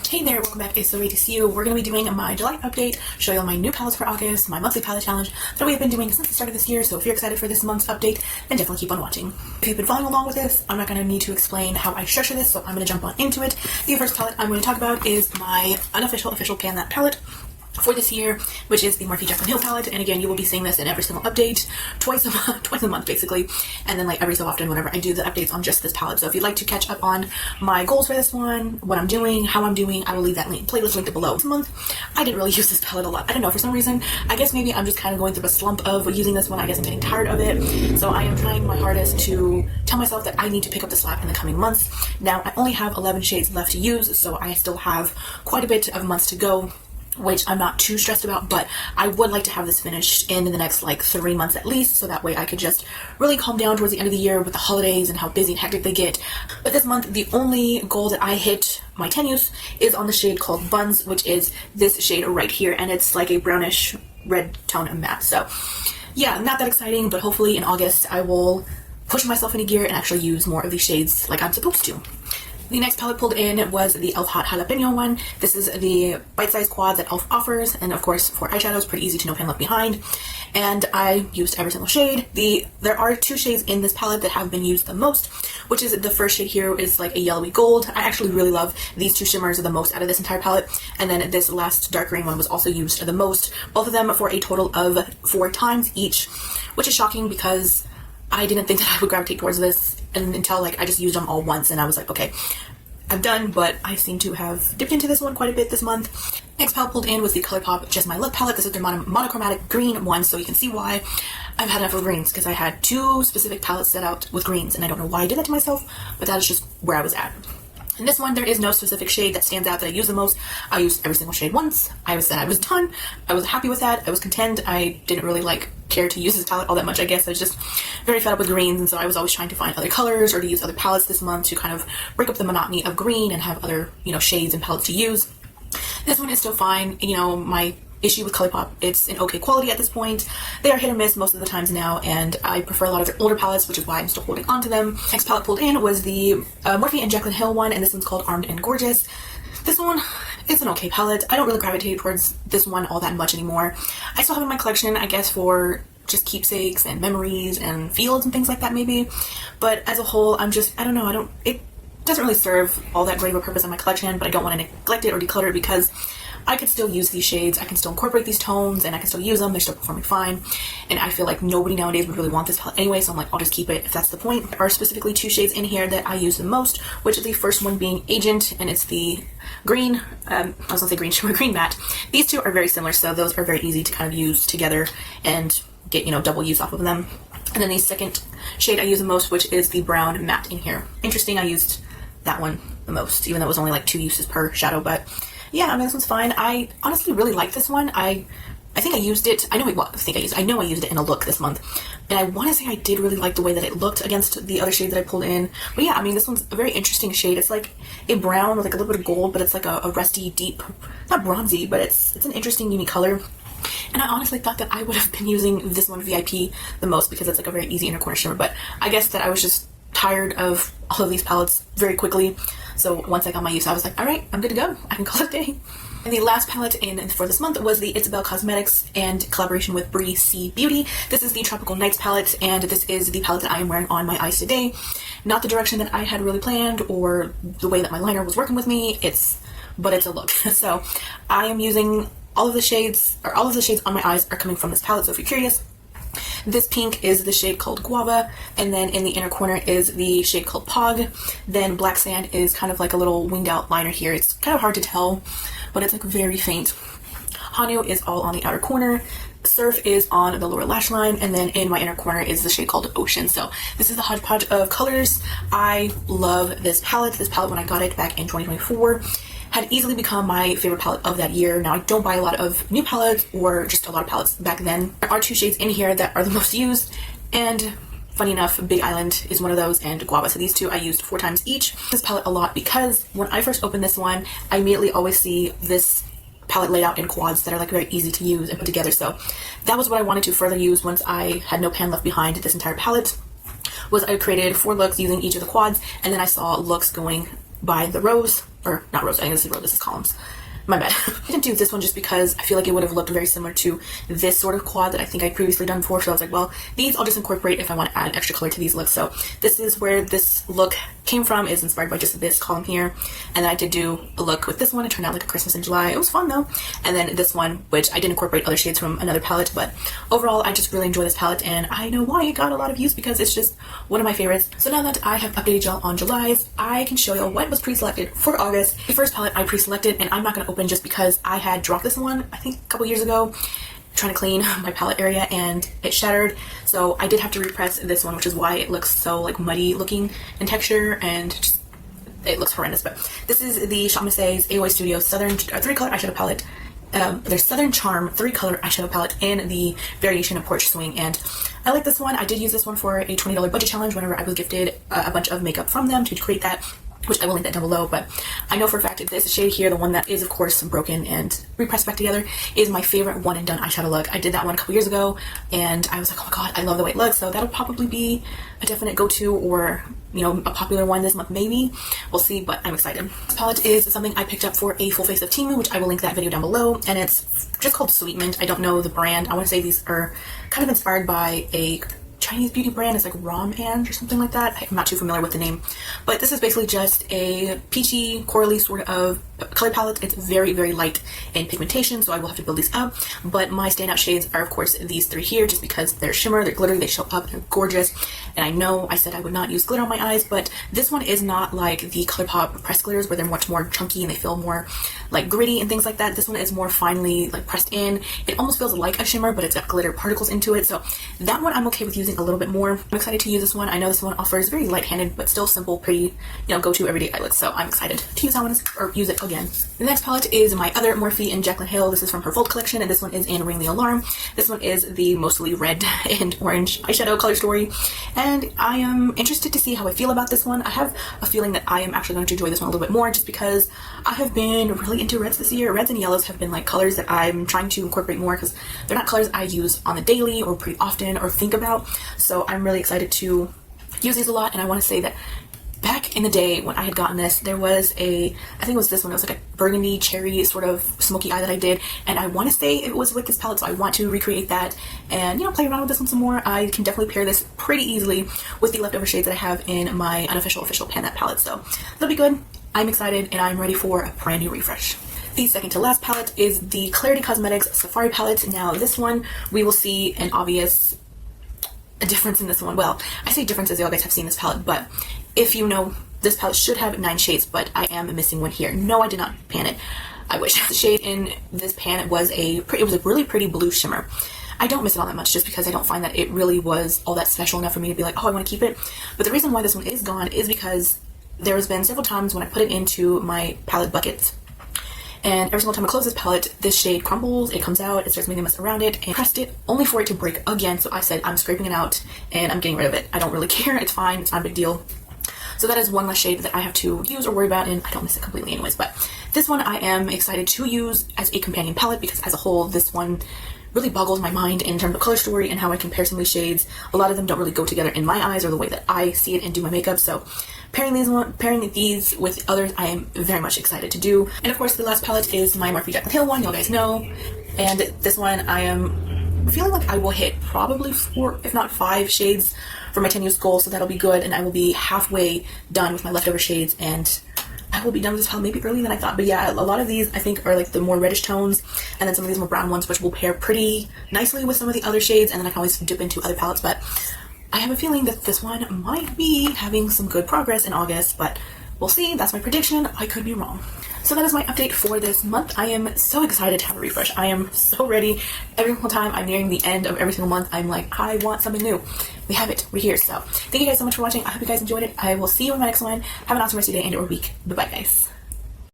Hey there, welcome back. It's so great to see you. We're going to be doing my July update, show you all my new palettes for August, my monthly palette challenge that we have been doing since the start of this year. So if you're excited for this month's update, then definitely keep on watching. If you've been following along with this, I'm not going to need to explain how I structure this, so I'm going to jump on into it. The first palette I'm going to talk about is my unofficial pan that palette for this year, which is the Morphe Jaclyn Hill palette. And again, you will be seeing this in every single update, twice a month basically, and then like every so often whenever I do the updates on just this palette. So if you'd like to catch up on my goals for this one, what I'm doing, how I'm doing, I will leave that playlist linked below. This month I didn't really use this palette a lot. I don't know, for some reason, I guess maybe I'm just kind of going through a slump of using this one. I guess I'm getting tired of it, so I am trying my hardest to tell myself that I need to pick up the slack in the coming months. Now I only have 11 shades left to use, so I still have quite a bit of months to go, which I'm not too stressed about, but I would like to have this finished in the next like 3 months at least, so that way I could just really calm down towards the end of the year with the holidays and how busy and hectic they get. But this month, the only goal that I hit my 10 use is on the shade called Buns, which is this shade right here, and it's like a brownish red tone and matte. So yeah, not that exciting, but hopefully in August I will push myself into gear and actually use more of these shades like I'm supposed to. The next palette pulled in was the e.l.f. Hot Jalapeno one. This is the bite-sized quad that e.l.f. offers, and of course for eyeshadows, pretty easy to no pan left behind. And I used every single shade. There are 2 shades in this palette that have been used the most, which is the first shade here is like a yellowy gold. I actually really love these 2 shimmers the most out of this entire palette, and then this last dark green one was also used the most, both of them for a total of 4 times each, which is shocking because I didn't think that I would gravitate towards this until like I just used them all once, and I was like, okay, I'm done. But I seem to have dipped into this one quite a bit this month. Next palette pulled in was the ColourPop Just My Look palette. This is their monochromatic green one, so you can see why I've had enough of greens, because I had 2 specific palettes set out with greens, and I don't know why I did that to myself, but that is just where I was at. In this one, there is no specific shade that stands out that I use the most. I used every single shade once. I said I was done. I was happy with that. I was content. I didn't really care to use this palette all that much, I guess. I was just very fed up with greens, and so I was always trying to find other colors or to use other palettes this month to kind of break up the monotony of green and have other, shades and palettes to use. This one is still fine. My issue with ColourPop, it's an okay quality at this point. They are hit or miss most of the times now, and I prefer a lot of their older palettes, which is why I'm still holding on to them. Next palette pulled in was the Morphe and Jaclyn Hill one, and this one's called Armed and Gorgeous. This one, it's an okay palette. I don't really gravitate towards this one all that much anymore. I still have it in my collection, I guess, for just keepsakes and memories and feels and things like that maybe. But as a whole, I don't know, it doesn't really serve all that great of a purpose in my collection, but I don't want to neglect it or declutter it because I could still use these shades, I can still incorporate these tones, and I can still use them. They're still performing fine, and I feel like nobody nowadays would really want this palette anyway, so I'm like, I'll just keep it if that's the point. There are specifically 2 shades in here that I use the most, which is the first one being Agent, and it's the green, I was gonna say green shimmer, green matte. These 2 are very similar, so those are very easy to kind of use together and get, double use off of them. And then the second shade I use the most, which is the brown matte in here. Interesting, I used that one the most, even though it was only like 2 uses per shadow, but yeah, this one's fine. I honestly really like this one. I think I used it, I know I used it in a look this month, and I want to say I did really like the way that it looked against the other shade that I pulled in. But yeah, this one's a very interesting shade. It's like a brown with like a little bit of gold, but it's like a rusty, deep, not bronzy, but it's an interesting, unique color. And I honestly thought that I would have been using this one VIP the most because it's like a very easy inner corner shimmer, but I guess that I was just tired of all of these palettes very quickly. So once I got my use, I was like, all right, I'm good to go. I can call it a day. And the last palette in for this month was the Isabel Cosmetics and collaboration with Brie C Beauty. This is the Tropical Nights palette, and this is the palette that I am wearing on my eyes today. Not the direction that I had really planned or the way that my liner was working with me, but it's a look. So I am using all of the shades on my eyes are coming from this palette, so if you're curious. This pink is the shade called Guava, and then in the inner corner is the shade called Pog. Then Black Sand is kind of like a little winged out liner here. It's kind of hard to tell, but it's like very faint. Hanu is all on the outer corner. Surf is on the lower lash line, and then in my inner corner is the shade called Ocean. So this is the hodgepodge of colors. I love this palette. This palette, when I got it back in 2024, had easily become my favorite palette of that year. Now, I don't buy a lot of new palettes or just a lot of palettes back then. There are 2 shades in here that are the most used, and funny enough, Big Island is one of those, and Guava. So these 2 I used 4 times each. This palette a lot because when I first open this one, I immediately always see this palette laid out in quads that are like very easy to use and put together. So that was what I wanted to further use once I had no pan left behind this entire palette. Was I created 4 looks using each of the quads, and then I saw looks going by the Rose, or not Rose, I think this is Rose, this is Columns. My bad. I didn't do this one just because I feel like it would have looked very similar to this sort of quad that I think I'd previously done before. So I was like, well, these I'll just incorporate if I want to add extra color to these looks. So this is where this look came from, is inspired by just this column here. And then I did do a look with this one. It turned out like a Christmas in July. It was fun though. And then this one, which I did incorporate other shades from another palette, but overall I just really enjoy this palette, and I know why it got a lot of use, because it's just one of my favorites. So now that I have updated y'all on July's, I can show y'all what was pre-selected for August. The first palette I pre-selected, and I'm not going to open just because I had dropped this one I think a couple years ago trying to clean my palette area and it shattered, so I did have to repress this one, which is why it looks so like muddy looking in texture and just it looks horrendous. But this is the Shop Missé's AOA Studio Southern 3-color eyeshadow palette. Their Southern Charm 3-color eyeshadow palette in the variation of Porch Swing, and I like this one. I did use this one for a $20 budget challenge whenever I was gifted a bunch of makeup from them to create that, which I will link that down below. But I know for a fact that this shade here, the one that is of course broken and repressed back together, is my favorite one and done eyeshadow look. I did that one a couple years ago and I was like, oh my god, I love the way it looks. So that'll probably be a definite go-to, or you know, a popular one this month maybe. We'll see, but I'm excited. This palette is something I picked up for a full face of Temu, which I will link that video down below, and it's just called Sweet Mint. I don't know the brand. I want to say these are kind of inspired by a Chinese beauty brand. It's like Rom and or something like that. I'm not too familiar with the name, but this is basically just a peachy corally sort of color palette. It's very, very light in pigmentation, so I will have to build these up, but my standout shades are of course these three here, just because they're shimmer, they're glittery, they show up, they're gorgeous. And I know I said I would not use glitter on my eyes, but this one is not like the ColourPop pressed glitters where they're much more chunky and they feel more like gritty and things like that. This one is more finely like pressed in. It almost feels like a shimmer, but it's got glitter particles into it, so that one I'm okay with using a little bit more. I'm excited to use this one. I know this one offers very light-handed but still simple, pretty, you know, go-to everyday eye looks, so I'm excited to use that one, or use it again. The next palette is my other Morphe and Jaclyn Hill. This is from her Fold collection, and this one is in Ring the Alarm. This one is the mostly red and orange eyeshadow color story, and I am interested to see how I feel about this one. I have a feeling that I am actually going to enjoy this one a little bit more, just because I have been really into reds this year. Reds and yellows have been like colors that I'm trying to incorporate more, because they're not colors I use on the daily or pretty often or think about, so I'm really excited to use these a lot. And I want to say that back in the day when I had gotten this, there was I think it was this one, it was like a burgundy cherry sort of smoky eye that I did, and I want to say it was with this palette, so I want to recreate that and, you know, play around with this one some more. I can definitely pair this pretty easily with the leftover shades that I have in my unofficial official pan that palette, so that'll be good. I'm excited and I'm ready for a brand new refresh. The second to last palette is the Clarity Cosmetics Safari palette. Now this one, we will see an obvious difference in this one. Well, I say difference as you guys have seen this palette, but if you know, this palette should have 9 shades, but I am missing one here. No, I did not pan it. I wish. The shade in this pan was a really pretty blue shimmer. I don't miss it all that much, just because I don't find that it really was all that special enough for me to be like, oh, I want to keep it. But the reason why this one is gone is because there has been several times when I put it into my palette buckets, and every single time I close this palette, this shade crumbles, it comes out, it starts making a mess around it, and I pressed it only for it to break again. So I said, I'm scraping it out and I'm getting rid of it. I don't really care, it's fine, it's not a big deal. So that is one less shade that I have to use or worry about, and I don't miss it completely anyways. But this one I am excited to use as a companion palette, because as a whole, this one really boggles my mind in terms of color story and how I compare some of these shades. A lot of them don't really go together in my eyes or the way that I see it and do my makeup, so pairing these with others I am very much excited to do. And of course the last palette is my Morphe Jaclyn Hill one, you guys know, and this one I am feeling like I will hit probably 4 if not 5 shades for my 10 use goal, so that'll be good, and I will be halfway done with my leftover shades, and I will be done with this palette maybe earlier than I thought. But yeah, a lot of these I think are like the more reddish tones, and then some of these more brown ones, which will pair pretty nicely with some of the other shades, and then I can always dip into other palettes. But I have a feeling that this one might be having some good progress in August, but we'll see. That's my prediction. I could be wrong. So that is my update for this month. I am so excited to have a refresh. I am so ready. Every single time I'm nearing the end of every single month, I'm like, I want something new. We have it. We're here. So thank you guys so much for watching. I hope you guys enjoyed it. I will see you in my next one. Have an awesome rest of your day and or week. Bye-bye, guys.